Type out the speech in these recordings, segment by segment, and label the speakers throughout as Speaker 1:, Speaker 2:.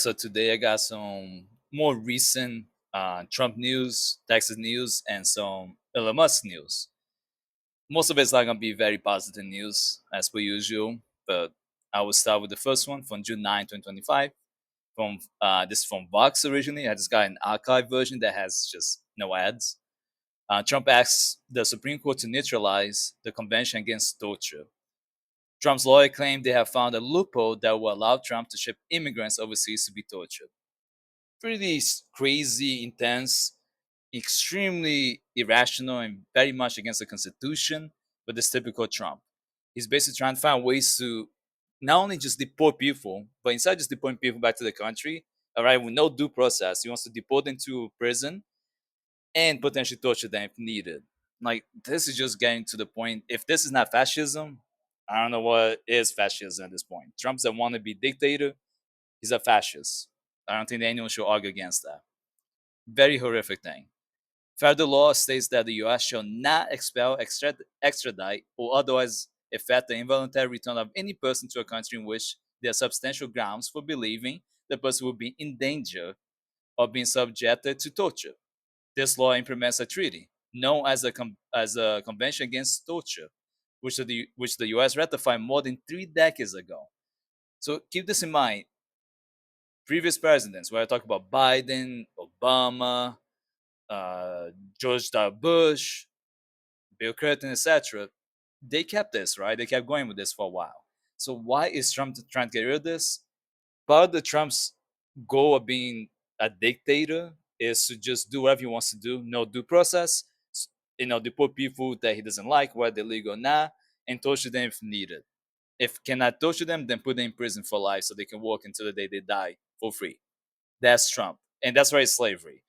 Speaker 1: So today I got some more recent Trump news, Texas news, and some Elon Musk news. Most of it's not gonna be very positive news as per usual, but I will start with the first one from June 9, 2025. From this is from Vox originally. I just got an archive version that has just no ads. Trump asks the Supreme Court to neutralize the Convention Against Torture. Trump's lawyer claimed they have found a loophole that will allow Trump to ship immigrants overseas to be tortured. Pretty crazy, intense, extremely irrational, and very much against the Constitution, but this typical Trump. He's basically trying to find ways to not only just deport people, but instead of just deporting people back to the country, all right, with no due process, he wants to deport them to prison and potentially torture them if needed. Like, this is just getting to the point. If this is not fascism, I don't know what is fascism at this point. Trump's a wannabe dictator. He's a fascist. I don't think anyone should argue against that. Very horrific thing. Federal law states that the U.S. shall not expel, extradite, or otherwise effect the involuntary return of any person to a country in which there are substantial grounds for believing the person will be in danger of being subjected to torture. This law implements a treaty known as a Convention Against Torture, which the U.S. ratified more than 3 decades ago. So keep this in mind. Previous presidents, where I talk about Biden, Obama, uh, George W. Bush, Bill Clinton, etc., they kept this, right? They kept going with this for a while. So why is Trump trying to get rid of this? Part of the Trump's goal of being a dictator is to just do whatever he wants to do, no due process, deport people that he doesn't like, whether they're legal or not, and torture them if needed. If cannot torture them, then put them in prison for life so they can work until the day they die for free. That's Trump, and that's why it's slavery.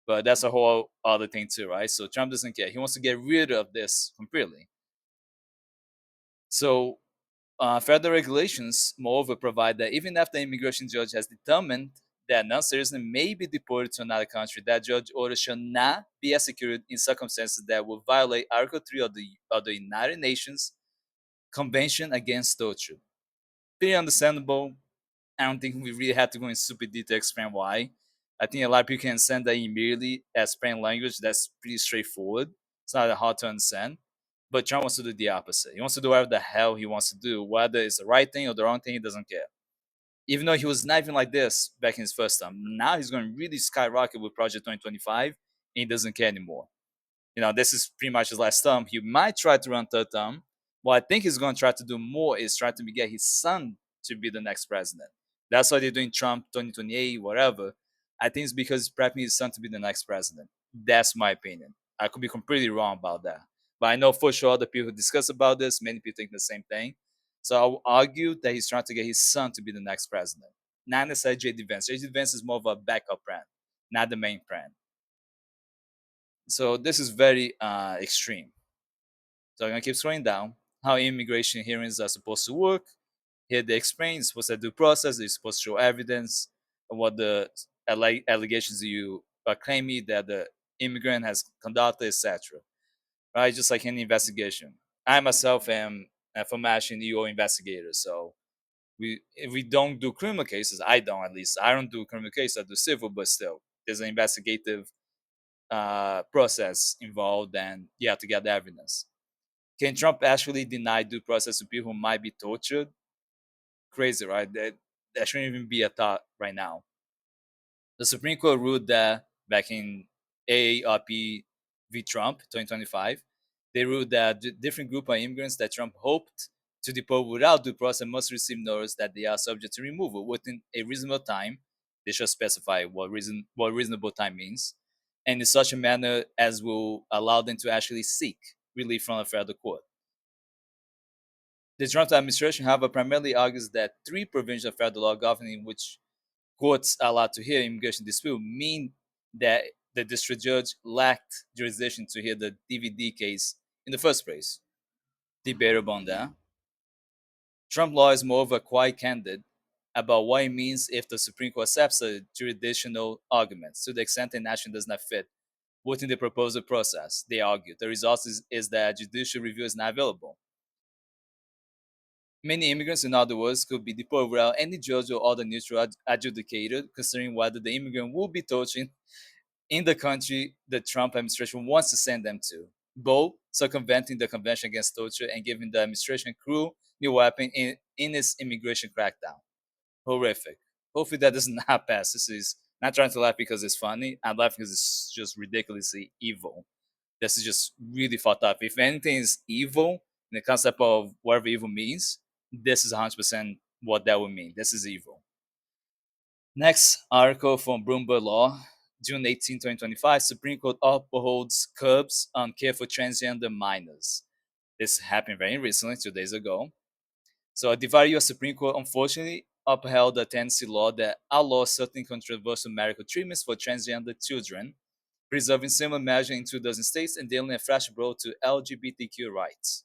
Speaker 1: But that's a whole other thing too, right? So Trump doesn't care. He wants to get rid of this completely. So federal regulations, moreover, provide that even after an immigration judge has determined that non-citizen may be deported to another country, that judge order shall not be executed in circumstances that would violate Article 3 of the United Nations Convention Against Torture. Pretty understandable. I don't think we really have to go in super detail to explain why. I think a lot of people can understand that immediately as plain language. That's pretty straightforward. It's not that hard to understand. But Trump wants to do the opposite. He wants to do whatever the hell he wants to do, whether it's the right thing or the wrong thing. He doesn't care. Even though he was not even like this back in his first term, now he's going to really skyrocket with Project 2025, and he doesn't care anymore. This is pretty much his last term. He might try to run third term. What I think he's going to try to do more is try to get his son to be the next president. That's why they're doing Trump 2028, whatever. I think it's because he's prepping his son to be the next president. That's my opinion. I could be completely wrong about that. But I know for sure the people who discuss about this, many people think the same thing. So I will argue that he's trying to get his son to be the next president. Not necessarily J.D. Vance. J.D. Vance is more of a backup plan, not the main plan. So this is very extreme. So I'm gonna keep scrolling down. How immigration hearings are supposed to work. Here they explain it's supposed to due process. They're supposed to show evidence of what the allegations you are claiming that the immigrant has conducted, etc. Right, just like any investigation. I myself am a formation EO investigator, so we don't do criminal cases. I don't, at least. I don't do criminal cases. I do civil, but still, there's an investigative process involved, and you have to get the evidence. Can Trump actually deny due process to people who might be tortured? Crazy, right? That shouldn't even be a thought right now. The Supreme Court ruled that back in AARP v. Trump 2025, they ruled that different group of immigrants that Trump hoped to deport without due process must receive notice that they are subject to removal within a reasonable time. They should specify what reasonable time means, and in such a manner as will allow them to actually seek relief from a federal court. The Trump administration, however, primarily argues that three provisions of federal law governing which courts are allowed to hear immigration dispute mean that the district judge lacked jurisdiction to hear the DVD case in the first place. Debatable on that. Trump law is moreover quite candid about what it means if the Supreme Court accepts a jurisdictional argument to the extent an action does not fit within the proposed process. They argue the result is that judicial review is not available. Many immigrants, in other words, could be deported without any judge or other neutral adjudicator, considering whether the immigrant will be tortured in the country the Trump administration wants to send them to, both circumventing the Convention Against Torture and giving the administration a cruel new weapon in its immigration crackdown. Horrific. Hopefully that does not pass. This is not trying to laugh because it's funny. I'm laughing because it's just ridiculously evil. This is just really fucked up. If anything is evil, in the concept of whatever evil means, this is 100% what that would mean. This is evil. Next article from Bloomberg Law, June 18, 2025. Supreme Court upholds curbs on care for transgender minors. This happened very recently, 2 days ago. So, a divided U.S. Supreme Court unfortunately upheld a Tennessee law that outlaws certain controversial medical treatments for transgender children, preserving similar measures in 2 dozen states and dealing a fresh blow to LGBTQ rights.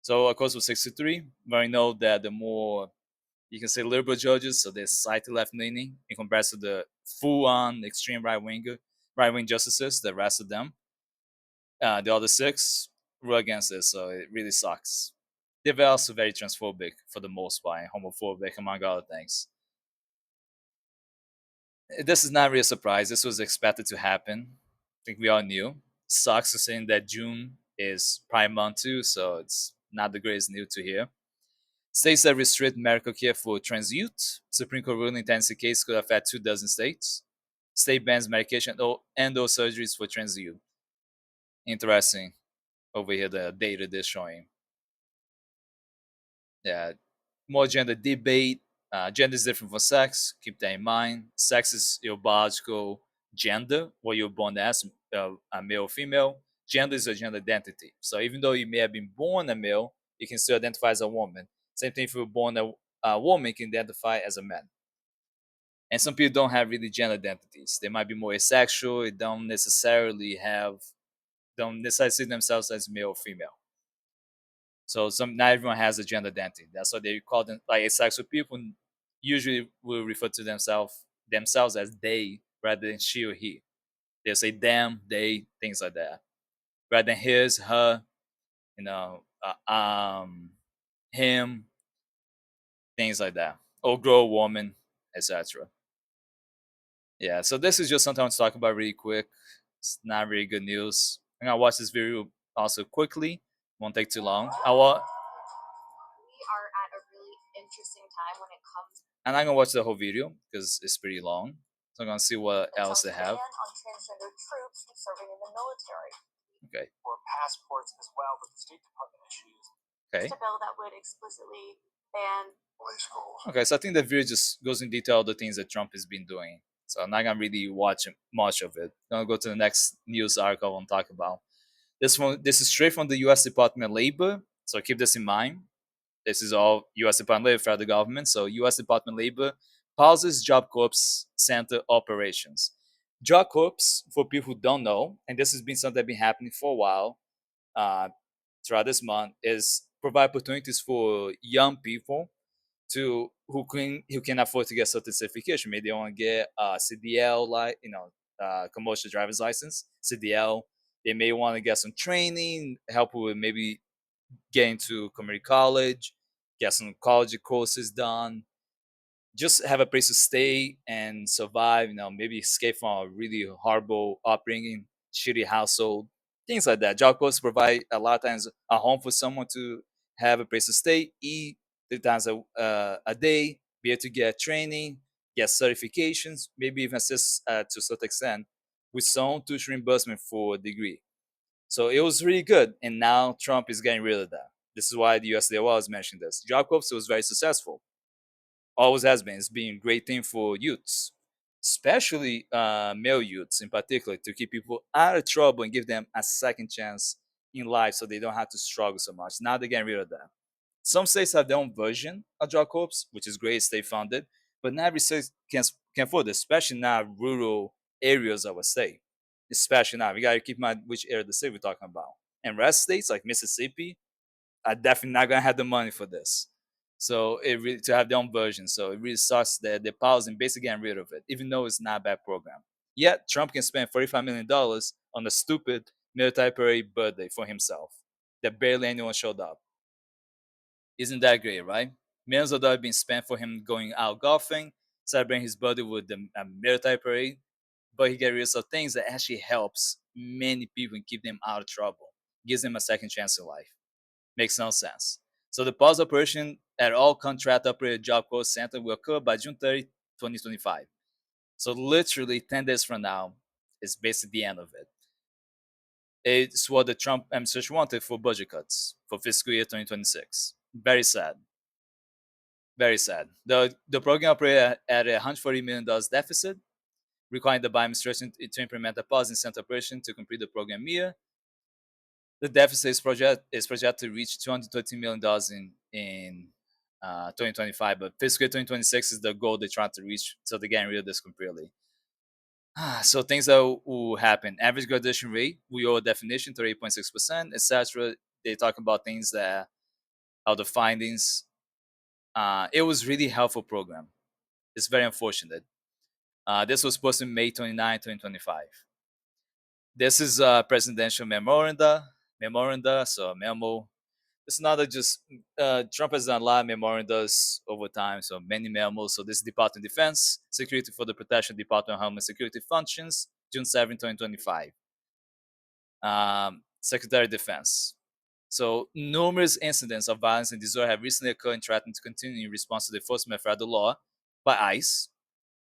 Speaker 1: So, of course, with 63, we know that the more you can say liberal judges, so they're slightly left leaning in comparison to the full on extreme right wing justices, the rest of them. The other six were against it, so it really sucks. They were also very transphobic for the most part, and homophobic among other things. This is not really a surprise. This was expected to happen. I think we all knew. Sucks to saying that June is Prime Month too, so it's not the greatest news to hear. States that restrict medical care for trans youth. Supreme Court ruling in Tennessee case could affect 2 dozen states. State bans medication and/or surgeries for trans youth. Interesting over here the data they're showing. Yeah, more gender debate. Gender is different from sex. Keep that in mind. Sex is your biological gender, what you're born as, a male or female. Gender is your gender identity. So even though you may have been born a male, you can still identify as a woman. Same thing if you're born a woman, you can identify as a man. And some people don't have really gender identities. They might be more asexual. They don't necessarily see themselves as male or female. So not everyone has a gender identity. That's why they call them like asexual people usually will refer to themselves as they rather than she or he. They'll say them, they, things like that. Rather than his, her, you know, him, things like that. Or grow woman, etc. Yeah, so this is just something I want to talk about really quick. It's not really good news. I'm gonna watch this video also quickly. Won't take too long. And I'm gonna watch the whole video because it's pretty long. So I'm gonna see what else they have. Okay. Okay. Okay, so I think the video just goes in detail the things that Trump has been doing. So I'm not gonna really watch much of it. I'm gonna go to the next news article I want to talk about. This is straight from the U.S. Department of Labor. So keep this in mind. This is all U.S. Department of Labor, federal government. So U.S. Department of Labor pauses Job Corps center operations. Job Corps, for people who don't know, and this has been something that's been happening for a while uh, throughout this month, is provide opportunities for young people to who can afford to get certain certification. Maybe they want to get CDL, like commercial driver's license, CDL. They may want to get some training, help with maybe get into community college, get some college courses done, just have a place to stay and survive. Maybe escape from a really horrible upbringing, shitty household, things like that. Job courses provide a lot of times a home for someone to have a place to stay, eat 3 times a day, be able to get training, get certifications, maybe even assist to a certain extent with some tuition reimbursement for a degree. So it was really good. And now Trump is getting rid of that. This is why the USDA was mentioning this. Job Corps was very successful. Always has been. It's been a great thing for youths, especially male youths in particular, to keep people out of trouble and give them a second chance in life so they don't have to struggle so much. Now they're getting rid of that. Some states have their own version of Job Corps, which is great, state funded, but not every state can afford it, especially not rural areas of a state. Especially now, we gotta keep in mind which area of the state we're talking about. And rest states like Mississippi are definitely not gonna have the money for this. So it really to have their own version. So it really sucks that they're pausing, basically getting rid of it, even though it's not a bad program. Yet Trump can spend $45 million on a stupid military parade birthday for himself that barely anyone showed up. Isn't that great, right? Millions of dollars being spent for him going out golfing, celebrating his birthday with the military parade, but he gets rid of things that actually helps many people and keep them out of trouble, gives them a second chance in life. Makes no sense. So the pause operation at all contract operated job call center will occur by June 30, 2025. So literally 10 days from now is basically the end of it. It's what the Trump administration wanted for budget cuts for fiscal year 2026. Very sad. Very sad. The program operated at a $140 million deficit, requiring the Biden administration to implement a pause in center operation to complete the program year. The deficit is projected to reach $213 million in 2025, but fiscal 2026 is the goal they're trying to reach, so they're getting rid of this completely. So things that will happen: average graduation rate, we owe a definition to 8.6%, etc. They talk about things that are the findings. It was really helpful program. It's very unfortunate. This was posted May 29, 2025. This is a presidential memoranda, so a memo. It's not a just Trump has done a lot of memorandas over time, so many memos. So this is Department of Defense, Security for the Protection Department of Homeland Security Functions, June 7, 2025. Secretary of Defense. So numerous incidents of violence and disorder have recently occurred and threatened to continue in response to the enforcement of federal law by ICE.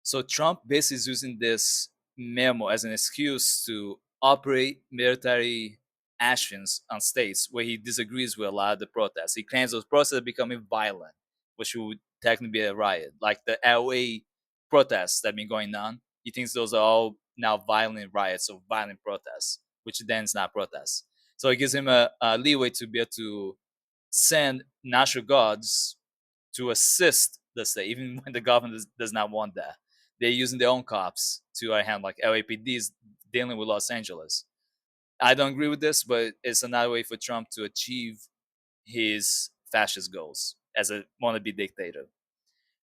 Speaker 1: So Trump basically is using this memo as an excuse to operate military actions on states where he disagrees with a lot of the protests. He claims those protests are becoming violent, which would technically be a riot, like the LA protests that have been going on. He thinks those are all now violent riots or violent protests, which then is not protests. So it gives him a leeway to be able to send national guards to assist the state, even when the government does not want that. They're using their own cops to hand like LAPDs dealing with Los Angeles. I don't agree with this, but it's another way for Trump to achieve his fascist goals as a wannabe dictator.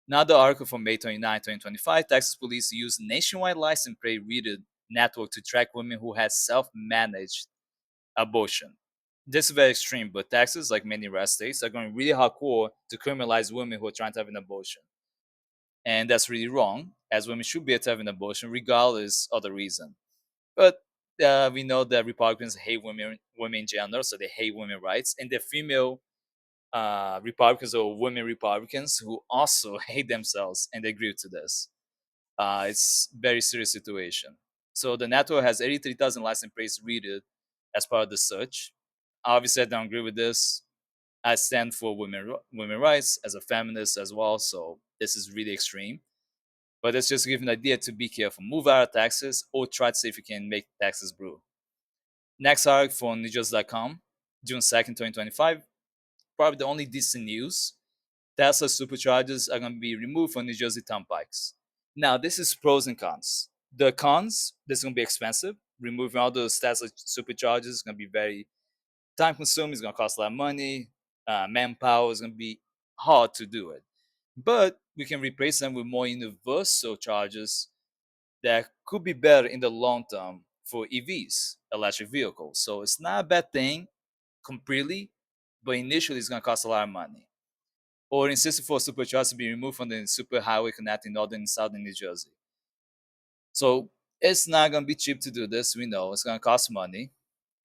Speaker 1: Now, the article from May 29, 2025, Texas police used nationwide license plate reader network to track women who had self-managed abortion. This is very extreme, but Texas, like many red states, are going really hardcore to criminalize women who are trying to have an abortion. And that's really wrong, as women should be able to have an abortion regardless of the reason. But we know that Republicans hate women in general, so they hate women's rights, and the female Republicans or women Republicans who also hate themselves and they agree to this. It's very serious situation. So the network has 83,000 license plates read as part of the search. Obviously, I don't agree with this. I stand for women rights as a feminist as well. So this is really extreme. But it's just to give you an idea to be careful. Move out of Texas or try to see if you can make Texas brew. Next article from NewJersey.com, June 2nd, 2025. Probably the only decent news. Tesla superchargers are going to be removed from New Jersey turnpikes. Now, this is pros and cons. The cons, this is going to be expensive. Removing all those Tesla superchargers is going to be very time consuming. It's going to cost a lot of money. Manpower is going to be hard to do it. But we can replace them with more universal chargers that could be better in the long term for EVs, electric vehicles. So it's not a bad thing completely, but initially it's going to cost a lot of money. Or insisting for superchargers to be removed from the superhighway connecting northern and southern New Jersey. So it's not going to be cheap to do this. We know it's going to cost money.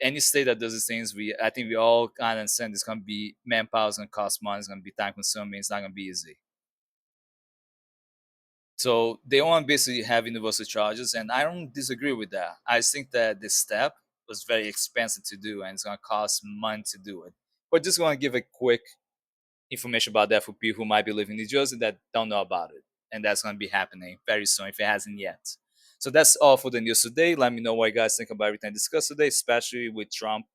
Speaker 1: Any state that does these things, I think we all kind of understand it's going to be manpower, it's going to cost money, it's going to be time consuming, it's not going to be easy. So they want to basically have universal charges, and I don't disagree with that. I think that this step was very expensive to do, and it's going to cost money to do it. But just want to give a quick information about that for people who might be living in New Jersey that don't know about it, and that's going to be happening very soon if it hasn't yet. So that's all for the news today. Let me know what you guys think about everything discussed today, especially with Trump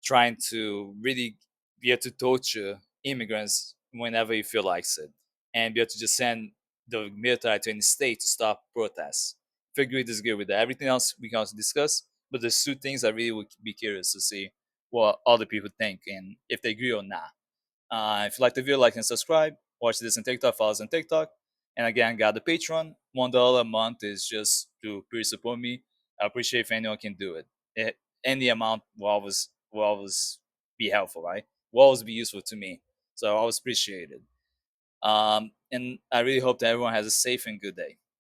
Speaker 1: trying to really be able to torture immigrants whenever he feels like it, and be able to just send the military to any state to stop protests. If you agree, disagree with that. Everything else we can also discuss, but there's two things I really would be curious to see what other people think and if they agree or not. If you like the video, like and subscribe. Watch this on TikTok, follow us on TikTok. And again, got the Patreon. $1 a month is just to pretty support me. I appreciate if anyone can do it. Any amount will always be helpful, right? Will always be useful to me. So I always appreciate it. And I really hope that everyone has a safe and good day.